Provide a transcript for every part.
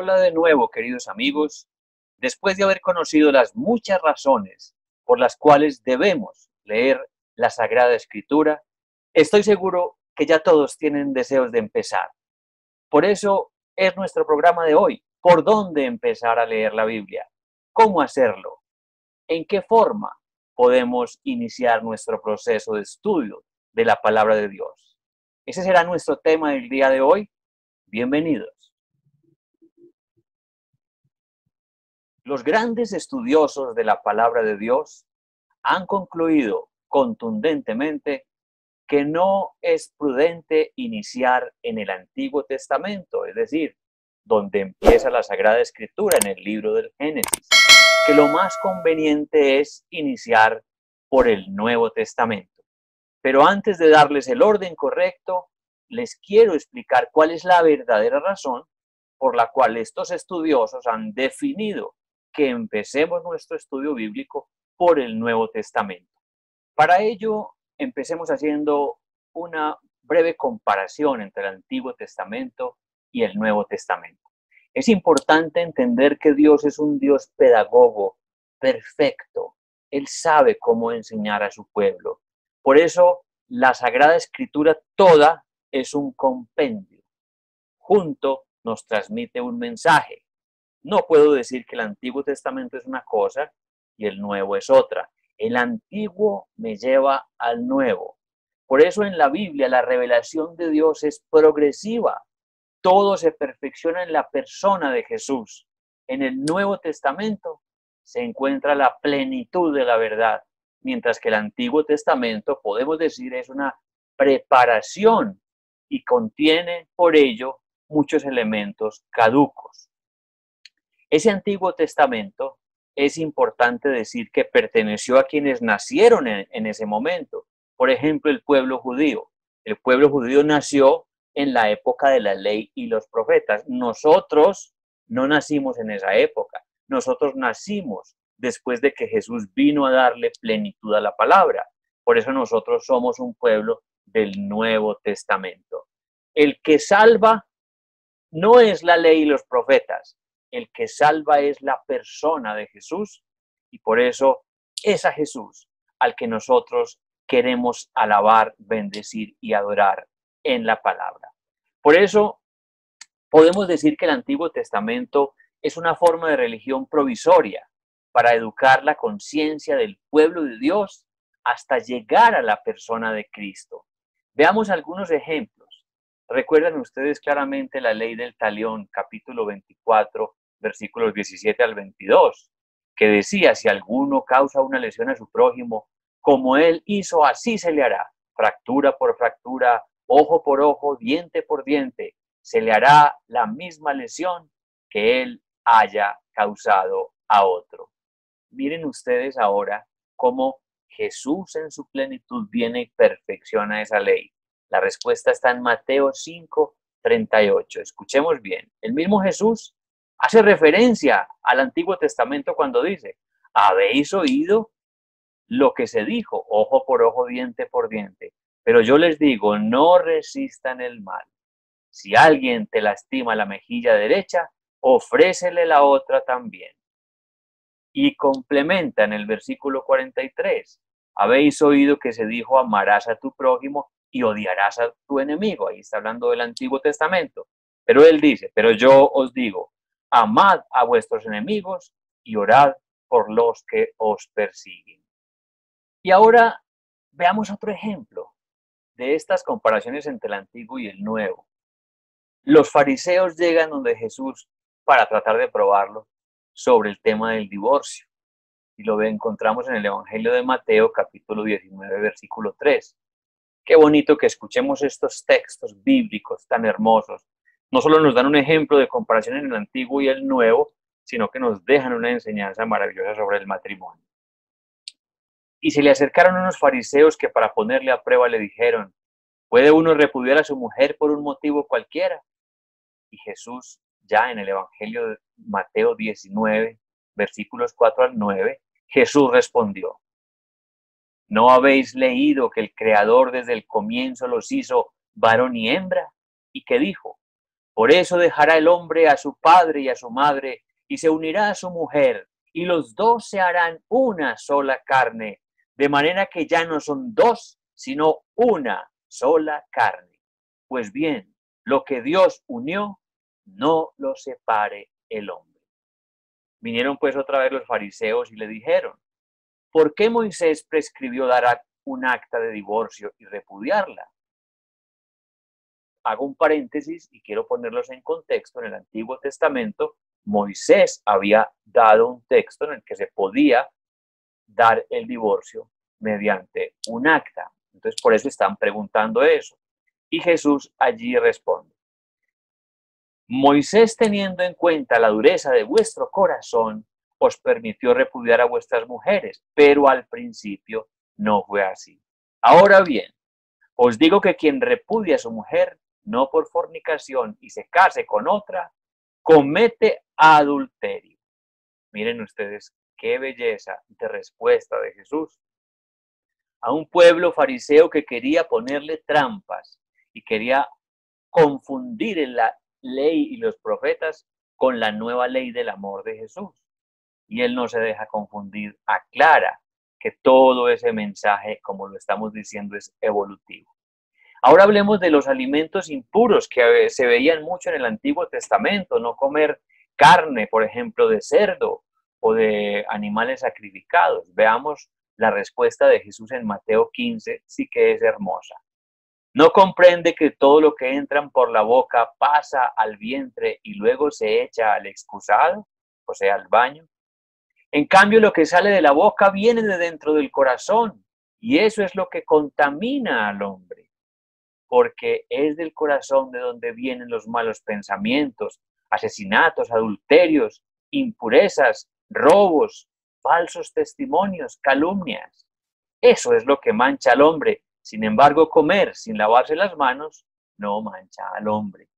Hola de nuevo, queridos amigos. Después de haber conocido las muchas razones por las cuales debemos leer la Sagrada Escritura, estoy seguro que ya todos tienen deseos de empezar. Por eso es nuestro programa de hoy. ¿Por dónde empezar a leer la Biblia? ¿Cómo hacerlo? ¿En qué forma podemos iniciar nuestro proceso de estudio de la palabra de Dios? Ese será nuestro tema del día de hoy. Bienvenidos. Los grandes estudiosos de la palabra de Dios han concluido contundentemente que no es prudente iniciar en el Antiguo Testamento, es decir, donde empieza la Sagrada Escritura en el libro del Génesis, que lo más conveniente es iniciar por el Nuevo Testamento. Pero antes de darles el orden correcto, les quiero explicar cuál es la verdadera razón por la cual estos estudiosos han definido que empecemos nuestro estudio bíblico por el Nuevo Testamento. Para ello, empecemos haciendo una breve comparación entre el Antiguo Testamento y el Nuevo Testamento. Es importante entender que Dios es un Dios pedagogo, perfecto. Él sabe cómo enseñar a su pueblo. Por eso, la Sagrada Escritura toda es un compendio. Junto nos transmite un mensaje. No puedo decir que el Antiguo Testamento es una cosa y el Nuevo es otra. El Antiguo me lleva al Nuevo. Por eso en la Biblia la revelación de Dios es progresiva. Todo se perfecciona en la persona de Jesús. En el Nuevo Testamento se encuentra la plenitud de la verdad, mientras que el Antiguo Testamento, podemos decir, es una preparación y contiene por ello muchos elementos caducos. Ese Antiguo Testamento es importante decir que perteneció a quienes nacieron en ese momento. Por ejemplo, el pueblo judío. El pueblo judío nació en la época de la ley y los profetas. Nosotros no nacimos en esa época. Nosotros nacimos después de que Jesús vino a darle plenitud a la palabra. Por eso nosotros somos un pueblo del Nuevo Testamento. El que salva no es la ley y los profetas. El que salva es la persona de Jesús y por eso es a Jesús al que nosotros queremos alabar, bendecir y adorar en la palabra. Por eso podemos decir que el Antiguo Testamento es una forma de religión provisoria para educar la conciencia del pueblo de Dios hasta llegar a la persona de Cristo. Veamos algunos ejemplos. Recuerdan ustedes claramente la ley del talión, capítulo 24, versículos 17 al 22, que decía, si alguno causa una lesión a su prójimo, como él hizo, así se le hará, fractura por fractura, ojo por ojo, diente por diente, se le hará la misma lesión que él haya causado a otro. Miren ustedes ahora cómo Jesús en su plenitud viene y perfecciona esa ley. La respuesta está en Mateo 5, 38. Escuchemos bien. El mismo Jesús hace referencia al Antiguo Testamento cuando dice, ¿habéis oído lo que se dijo? Ojo por ojo, diente por diente. Pero yo les digo, no resistan el mal. Si alguien te lastima la mejilla derecha, ofrécele la otra también. Y complementa en el versículo 43. Habéis oído que se dijo, amarás a tu prójimo y odiarás a tu enemigo. Ahí está hablando del Antiguo Testamento. Pero él dice, pero yo os digo, amad a vuestros enemigos y orad por los que os persiguen. Y ahora veamos otro ejemplo de estas comparaciones entre el Antiguo y el Nuevo. Los fariseos llegan donde Jesús para tratar de probarlo sobre el tema del divorcio. Y lo encontramos en el Evangelio de Mateo, capítulo 19, versículo 3. Qué bonito que escuchemos estos textos bíblicos tan hermosos. No solo nos dan un ejemplo de comparación en el Antiguo y el Nuevo, sino que nos dejan una enseñanza maravillosa sobre el matrimonio. Y se le acercaron unos fariseos que para ponerle a prueba le dijeron, ¿puede uno repudiar a su mujer por un motivo cualquiera? Y Jesús, ya en el Evangelio de Mateo 19, versículos 4 al 9, Jesús respondió, ¿no habéis leído que el Creador desde el comienzo los hizo varón y hembra? ¿Y qué dijo? Por eso dejará el hombre a su padre y a su madre, y se unirá a su mujer, y los dos se harán una sola carne, de manera que ya no son dos, sino una sola carne. Pues bien, lo que Dios unió, no lo separe el hombre. Vinieron pues otra vez los fariseos y le dijeron: ¿por qué Moisés prescribió dar un acta de divorcio y repudiarla? Hago un paréntesis y quiero ponerlos en contexto. En el Antiguo Testamento, Moisés había dado un texto en el que se podía dar el divorcio mediante un acta. Entonces, por eso están preguntando eso. Y Jesús allí responde: Moisés, teniendo en cuenta la dureza de vuestro corazón, os permitió repudiar a vuestras mujeres, pero al principio no fue así. Ahora bien, os digo que quien repudia a su mujer, no por fornicación, y se case con otra, comete adulterio. Miren ustedes qué belleza de respuesta de Jesús a un pueblo fariseo que quería ponerle trampas y quería confundir en la ley y los profetas con la nueva ley del amor de Jesús. Y él no se deja confundir, aclara que todo ese mensaje, como lo estamos diciendo, es evolutivo. Ahora hablemos de los alimentos impuros que se veían mucho en el Antiguo Testamento: no comer carne, por ejemplo, de cerdo o de animales sacrificados. Veamos la respuesta de Jesús en Mateo 15, sí que es hermosa. ¿No comprende que todo lo que entra por la boca pasa al vientre y luego se echa al excusado, o sea, al baño? En cambio, lo que sale de la boca viene de dentro del corazón, y eso es lo que contamina al hombre, porque es del corazón de donde vienen los malos pensamientos, asesinatos, adulterios, impurezas, robos, falsos testimonios, calumnias. Eso es lo que mancha al hombre. Sin embargo, comer sin lavarse las manos no mancha al hombre.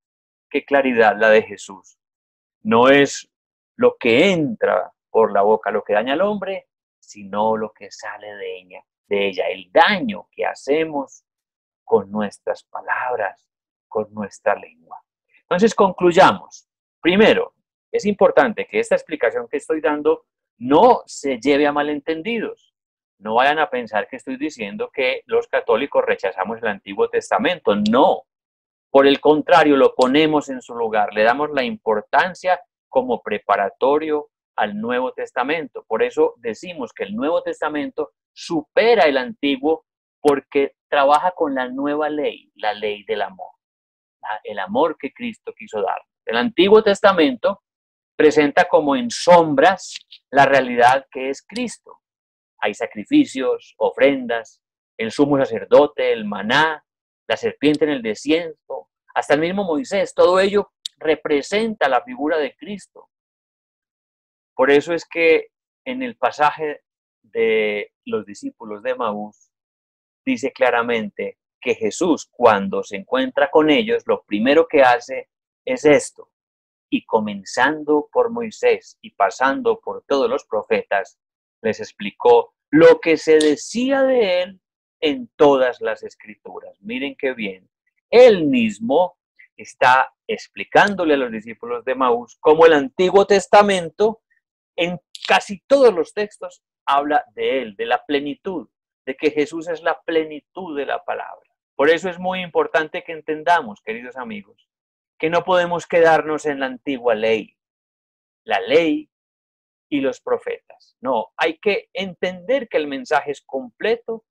Qué claridad la de Jesús. No es lo que entra por la boca lo que daña al hombre, sino lo que sale de ella, el daño que hacemos con nuestras palabras, con nuestra lengua. Entonces, concluyamos. Primero, es importante que esta explicación que estoy dando no se lleve a malentendidos. No vayan a pensar que estoy diciendo que los católicos rechazamos el Antiguo Testamento. No. Por el contrario, lo ponemos en su lugar. Le damos la importancia como preparatorio al Nuevo Testamento. Por eso decimos que el Nuevo Testamento supera el Antiguo, porque trabaja con la nueva ley, la ley del amor, el amor que Cristo quiso dar. El Antiguo Testamento presenta como en sombras la realidad que es Cristo. Hay sacrificios, ofrendas, el sumo sacerdote, el maná, la serpiente en el desierto, hasta el mismo Moisés. Todo ello representa la figura de Cristo. Por eso es que en el pasaje de los discípulos de Emaús dice claramente que Jesús, cuando se encuentra con ellos, lo primero que hace es esto: y comenzando por Moisés y pasando por todos los profetas, les explicó lo que se decía de él en todas las escrituras. Miren qué bien. Él mismo está explicándole a los discípulos de Emaús cómo el Antiguo Testamento, en casi todos los textos, habla de él, de la plenitud, de que Jesús es la plenitud de la palabra. Por eso es muy importante que entendamos, queridos amigos, que no podemos quedarnos en la antigua ley, la ley y los profetas. No, hay que entender que el mensaje es completo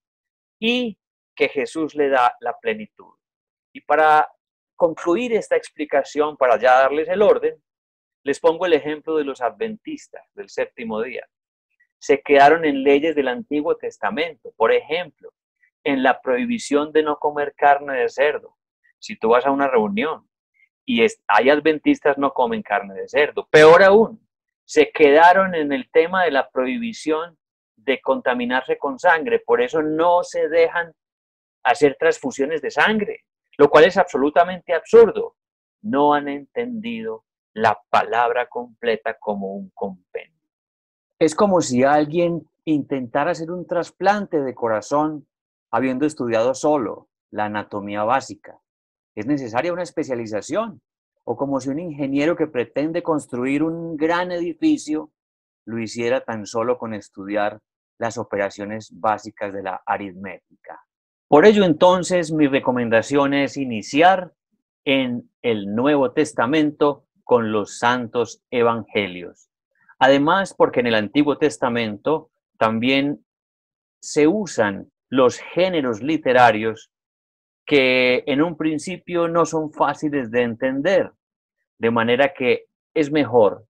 y que Jesús le da la plenitud. Y para concluir esta explicación, para ya darles el orden, les pongo el ejemplo de los adventistas del séptimo día. Se quedaron en leyes del Antiguo Testamento. Por ejemplo, en la prohibición de no comer carne de cerdo. Si tú vas a una reunión y hay adventistas, no comen carne de cerdo. Peor aún, se quedaron en el tema de la prohibición de contaminarse con sangre. Por eso no se dejan hacer transfusiones de sangre, lo cual es absolutamente absurdo. No han entendido la palabra completa como un compendio. Es como si alguien intentara hacer un trasplante de corazón habiendo estudiado solo la anatomía básica. Es necesaria una especialización. o como si un ingeniero que pretende construir un gran edificio lo hiciera tan solo con estudiar las operaciones básicas de la aritmética. Por ello, entonces, mi recomendación es iniciar en el Nuevo Testamento con los santos evangelios. Además, porque en el Antiguo Testamento también se usan los géneros literarios que en un principio no son fáciles de entender, de manera que es mejor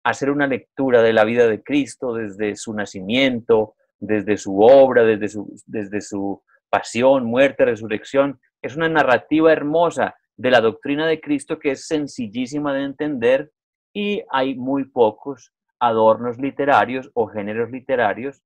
hacer una lectura de la vida de Cristo desde su nacimiento, desde su obra, desde su pasión, muerte, resurrección. Es una narrativa hermosa de la doctrina de Cristo que es sencillísima de entender y hay muy pocos adornos literarios o géneros literarios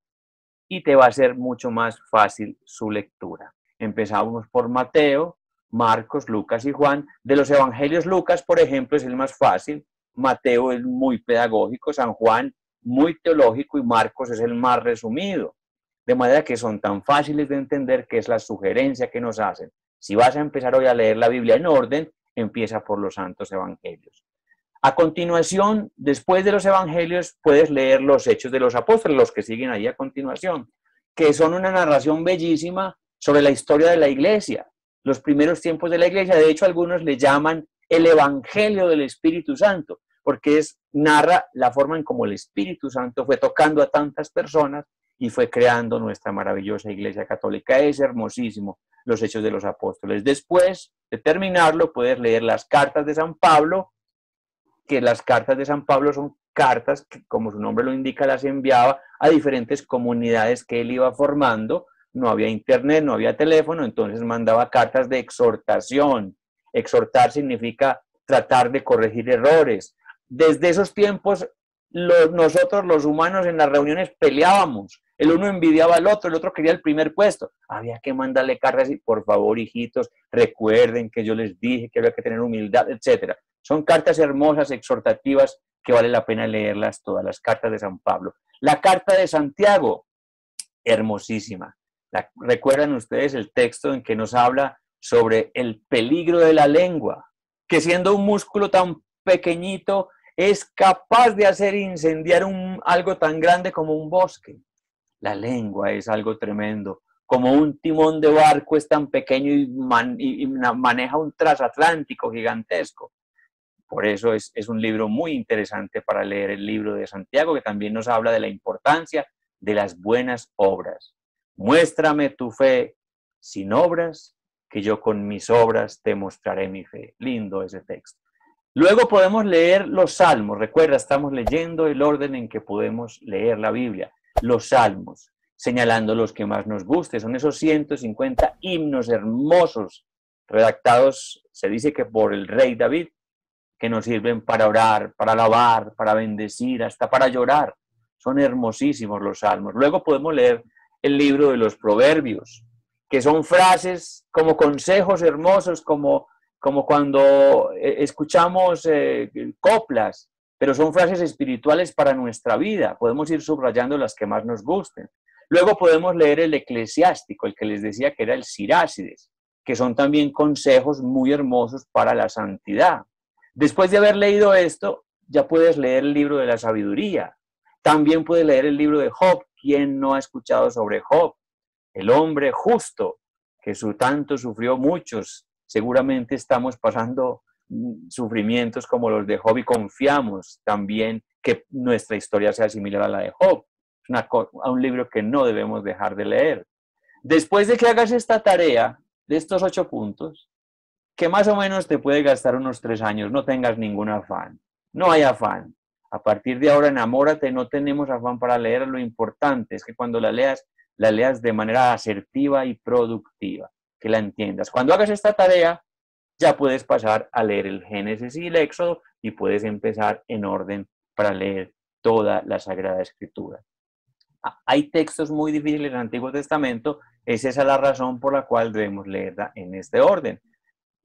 y te va a ser mucho más fácil su lectura. Empezamos por Mateo, Marcos, Lucas y Juan. De los evangelios, Lucas, por ejemplo, es el más fácil. Mateo es muy pedagógico, San Juan muy teológico y Marcos es el más resumido. De manera que son tan fáciles de entender que es la sugerencia que nos hacen. Si vas a empezar hoy a leer la Biblia en orden, empieza por los santos evangelios. A continuación, después de los evangelios, puedes leer los Hechos de los Apóstoles, los que siguen ahí a continuación, que son una narración bellísima sobre la historia de la iglesia, los primeros tiempos de la iglesia. De hecho, algunos le llaman el Evangelio del Espíritu Santo, porque narra la forma en cómo el Espíritu Santo fue tocando a tantas personas y fue creando nuestra maravillosa Iglesia Católica. Es hermosísimo los Hechos de los Apóstoles. Después de terminarlo, puedes leer las cartas de San Pablo, que las cartas de San Pablo son cartas que, como su nombre lo indica, las enviaba a diferentes comunidades que él iba formando. No había internet, no había teléfono, entonces mandaba cartas de exhortación. Exhortar significa tratar de corregir errores. Desde esos tiempos, nosotros los humanos en las reuniones peleábamos. El uno envidiaba al otro, el otro quería el primer puesto. Había que mandarle cartas y, por favor, hijitos, recuerden que yo les dije que había que tener humildad, etc. Son cartas hermosas, exhortativas, que vale la pena leerlas todas, las cartas de San Pablo. La carta de Santiago, hermosísima. ¿Recuerdan ustedes el texto en que nos habla sobre el peligro de la lengua? Que siendo un músculo tan pequeñito, es capaz de hacer incendiar algo tan grande como un bosque. La lengua es algo tremendo. Como un timón de barco es tan pequeño y maneja un transatlántico gigantesco. Por eso es un libro muy interesante para leer, el libro de Santiago, que también nos habla de la importancia de las buenas obras. Muéstrame tu fe sin obras, que yo con mis obras te mostraré mi fe. Lindo ese texto. Luego podemos leer los salmos. Recuerda, estamos leyendo el orden en que podemos leer la Biblia. Los salmos, señalando los que más nos guste. Son esos 150 himnos hermosos, redactados, se dice que por el rey David, que nos sirven para orar, para alabar, para bendecir, hasta para llorar. Son hermosísimos los salmos. Luego podemos leer el libro de los proverbios, que son frases como consejos hermosos, como cuando escuchamos coplas, pero son frases espirituales para nuestra vida. Podemos ir subrayando las que más nos gusten. Luego podemos leer el eclesiástico, el que les decía que era el Sirácides, que son también consejos muy hermosos para la santidad. Después de haber leído esto, ya puedes leer el libro de la sabiduría. También puedes leer el libro de Job. ¿Quién no ha escuchado sobre Job? El hombre justo, que tanto sufrió muchos. Seguramente estamos pasando sufrimientos como los de Job y confiamos también que nuestra historia sea similar a la de Job. Es un libro que no debemos dejar de leer. Después de que hagas esta tarea de estos 8 puntos, que más o menos te puede gastar unos 3 años, no tengas ningún afán. No hay afán. A partir de ahora, enamórate, no tenemos afán para leer. Lo importante es que cuando la leas de manera asertiva y productiva, que la entiendas. Cuando hagas esta tarea, ya puedes pasar a leer el Génesis y el Éxodo y puedes empezar en orden para leer toda la Sagrada Escritura. Hay textos muy difíciles en el Antiguo Testamento, es esa la razón por la cual debemos leerla en este orden.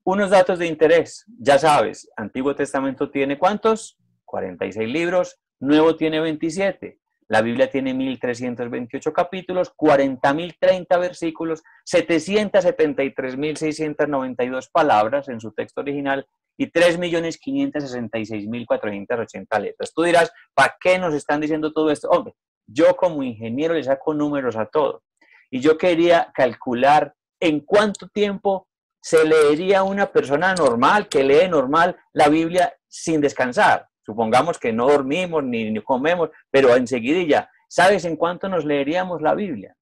Unos datos de interés, ya sabes, Antiguo Testamento tiene ¿cuántos? 46 libros, Nuevo tiene 27. La Biblia tiene 1.328 capítulos, 40.030 versículos, 773.692 palabras en su texto original y 3.566.480 letras. Tú dirás, ¿para qué nos están diciendo todo esto? Hombre, yo como ingeniero le saco números a todo. Y yo quería calcular en cuánto tiempo se leería una persona normal, que lee normal la Biblia sin descansar. Supongamos que no dormimos ni comemos, pero enseguidilla, ¿sabes en cuánto nos leeríamos la Biblia?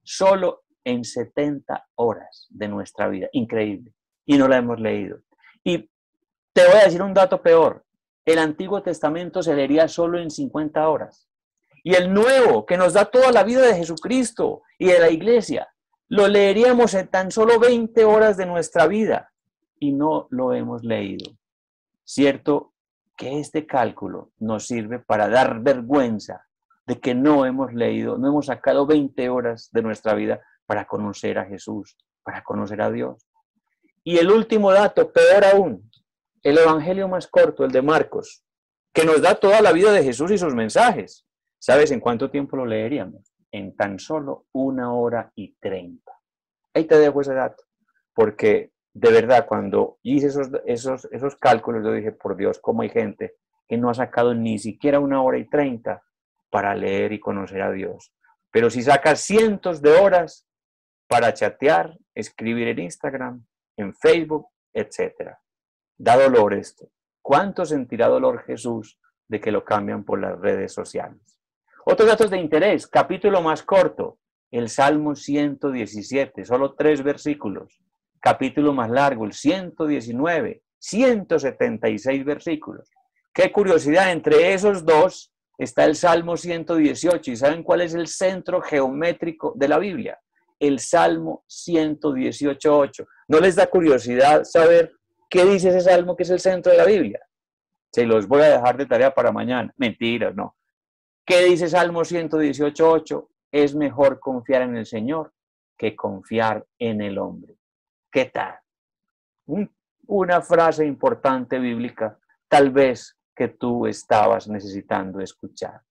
Solo en 70 horas de nuestra vida. Increíble. Y no la hemos leído. Y te voy a decir un dato peor. El Antiguo Testamento se leería solo en 50 horas. Y el Nuevo, que nos da toda la vida de Jesucristo y de la iglesia, lo leeríamos en tan solo 20 horas de nuestra vida. Y no lo hemos leído. Cierto que este cálculo nos sirve para dar vergüenza de que no hemos leído, no hemos sacado 20 horas de nuestra vida para conocer a Jesús, para conocer a Dios. Y el último dato, peor aún, el evangelio más corto, el de Marcos, que nos da toda la vida de Jesús y sus mensajes. ¿Sabes en cuánto tiempo lo leeríamos? En tan solo 1 hora y 30. Ahí te dejo ese dato, porque de verdad cuando hice esos cálculos, yo dije, por Dios, cómo hay gente que no ha sacado ni siquiera 1 hora y 30 para leer y conocer a Dios. Pero si sacas cientos de horas para chatear, escribir en Instagram, en Facebook, etc. Da dolor esto. ¿Cuánto sentirá dolor Jesús de que lo cambian por las redes sociales? Otros datos de interés, capítulo más corto, el Salmo 117, solo 3 versículos. Capítulo más largo, el 119, 176 versículos. Qué curiosidad, entre esos dos está el Salmo 118. ¿Y saben cuál es el centro geométrico de la Biblia? El Salmo 118.8. ¿No les da curiosidad saber qué dice ese salmo que es el centro de la Biblia? Se los voy a dejar de tarea para mañana. Mentiras, no. ¿Qué dice Salmo 118.8? Es mejor confiar en el Señor que confiar en el hombre. ¿Qué tal? Una frase importante bíblica, tal vez que tú estabas necesitando escuchar.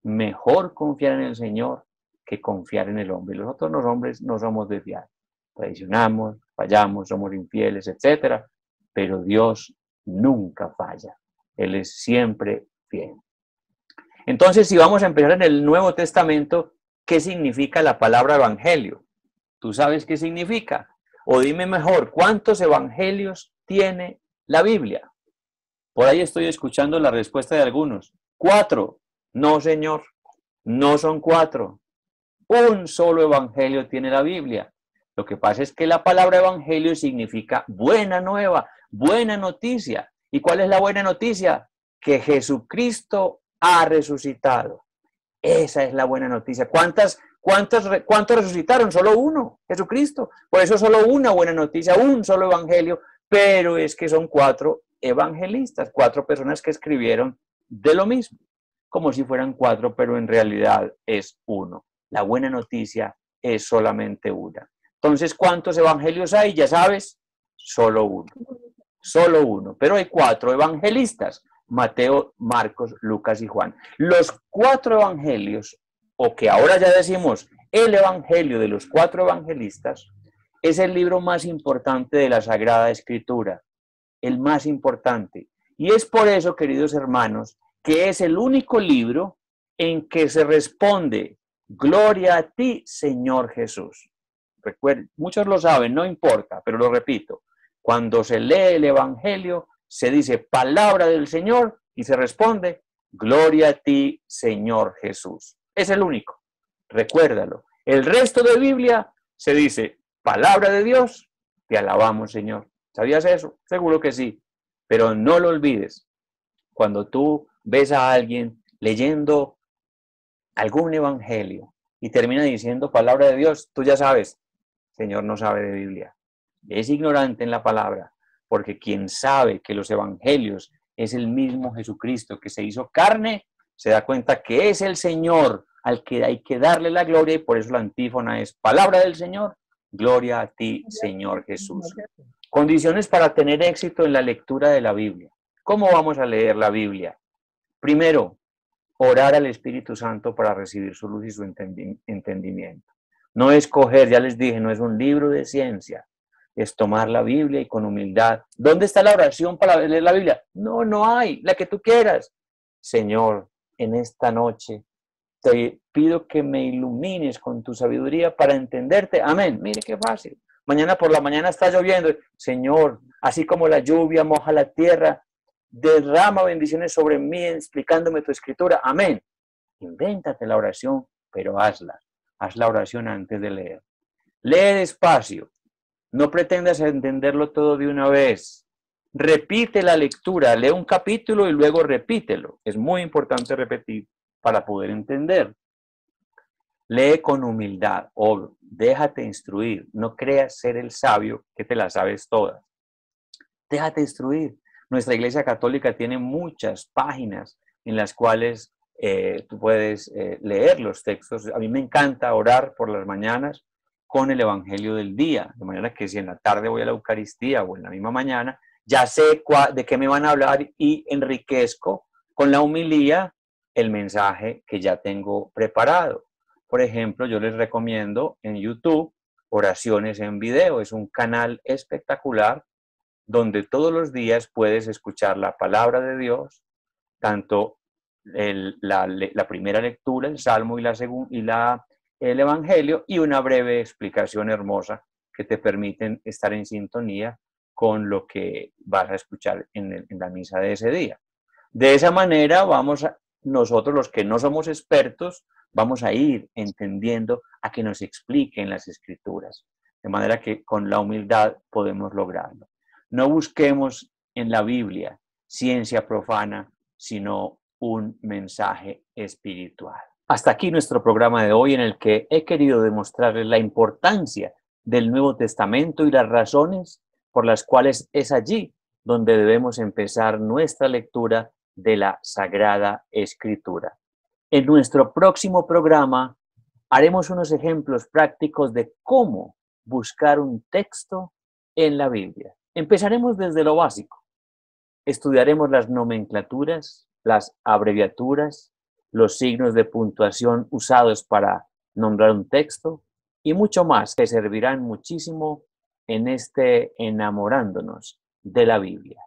Mejor confiar en el Señor que confiar en el hombre. Los otros los hombres no somos de fiar. Traicionamos, fallamos, somos infieles, etc. Pero Dios nunca falla. Él es siempre fiel. Entonces, si vamos a empezar en el Nuevo Testamento, ¿qué significa la palabra evangelio? ¿Tú sabes qué significa? O dime mejor, ¿cuántos evangelios tiene la Biblia? Por ahí estoy escuchando la respuesta de algunos. 4. No, señor, no son 4. Un solo evangelio tiene la Biblia. Lo que pasa es que la palabra evangelio significa buena nueva, buena noticia. ¿Y cuál es la buena noticia? Que Jesucristo ha resucitado. Esa es la buena noticia. ¿Cuántos resucitaron? Solo uno, Jesucristo. Por eso solo una buena noticia, un solo evangelio, pero es que son 4 evangelistas, 4 personas que escribieron de lo mismo, como si fueran 4, pero en realidad es uno. La buena noticia es solamente una. Entonces, ¿cuántos evangelios hay? Ya sabes, solo uno. Solo uno. Pero hay 4 evangelistas. Mateo, Marcos, Lucas y Juan. Los 4 evangelios, o que ahora ya decimos el evangelio de los 4 evangelistas, es el libro más importante de la Sagrada Escritura. El más importante. Y es por eso, queridos hermanos, que es el único libro en que se responde: gloria a ti, Señor Jesús. Recuerden, muchos lo saben, no importa, pero lo repito. Cuando se lee el evangelio, se dice palabra del Señor y se responde: gloria a ti, Señor Jesús. Es el único. Recuérdalo. El resto de Biblia se dice palabra de Dios, te alabamos, Señor. ¿Sabías eso? Seguro que sí. Pero no lo olvides. Cuando tú ves a alguien leyendo algún evangelio y termina diciendo palabra de Dios, tú ya sabes, Señor no sabe de Biblia. Es ignorante en la palabra, porque quien sabe que los evangelios es el mismo Jesucristo que se hizo carne, se da cuenta que es el Señor al que hay que darle la gloria, y por eso la antífona es palabra del Señor, gloria a ti, Señor Jesús. Condiciones para tener éxito en la lectura de la Biblia. ¿Cómo vamos a leer la Biblia? Primero, orar al Espíritu Santo para recibir su luz y su entendimiento. No escoger, ya les dije, no es un libro de ciencia. es tomar la Biblia y con humildad. ¿Dónde está la oración para leer la Biblia? No, no hay, la que tú quieras. Señor, en esta noche te pido que me ilumines con tu sabiduría para entenderte. Amén. Mire qué fácil. Mañana por la mañana está lloviendo. Señor, así como la lluvia moja la tierra, derrama bendiciones sobre mí explicándome tu escritura. Amén. Invéntate la oración, pero hazla. Haz la oración antes de leer. Lee despacio. No pretendas entenderlo todo de una vez. Repite la lectura. Lee un capítulo y luego repítelo. Es muy importante repetir para poder entender. Lee con humildad, obvio. Déjate instruir. No creas ser el sabio que te las sabes todas. Déjate instruir. Nuestra Iglesia Católica tiene muchas páginas en las cuales tú puedes leer los textos. A mí me encanta orar por las mañanas con el Evangelio del día, de manera que si en la tarde voy a la Eucaristía o en la misma mañana, ya sé de qué me van a hablar y enriquezco con la homilía el mensaje que ya tengo preparado. Por ejemplo, yo les recomiendo en YouTube Oraciones en Video. Es un canal espectacular donde todos los días puedes escuchar la palabra de Dios, tanto la primera lectura, el Salmo y el Evangelio, y una breve explicación hermosa que te permiten estar en sintonía con lo que vas a escuchar en la misa de ese día. De esa manera nosotros los que no somos expertos, vamos a ir entendiendo a que nos expliquen las escrituras, de manera que con la humildad podemos lograrlo. No busquemos en la Biblia ciencia profana, sino un mensaje espiritual. Hasta aquí nuestro programa de hoy, en el que he querido demostrarles la importancia del Nuevo Testamento y las razones por las cuales es allí donde debemos empezar nuestra lectura de la Sagrada Escritura. En nuestro próximo programa haremos unos ejemplos prácticos de cómo buscar un texto en la Biblia. Empezaremos desde lo básico. Estudiaremos las nomenclaturas, las abreviaturas, los signos de puntuación usados para nombrar un texto y mucho más que servirán muchísimo en enamorándonos de la Biblia.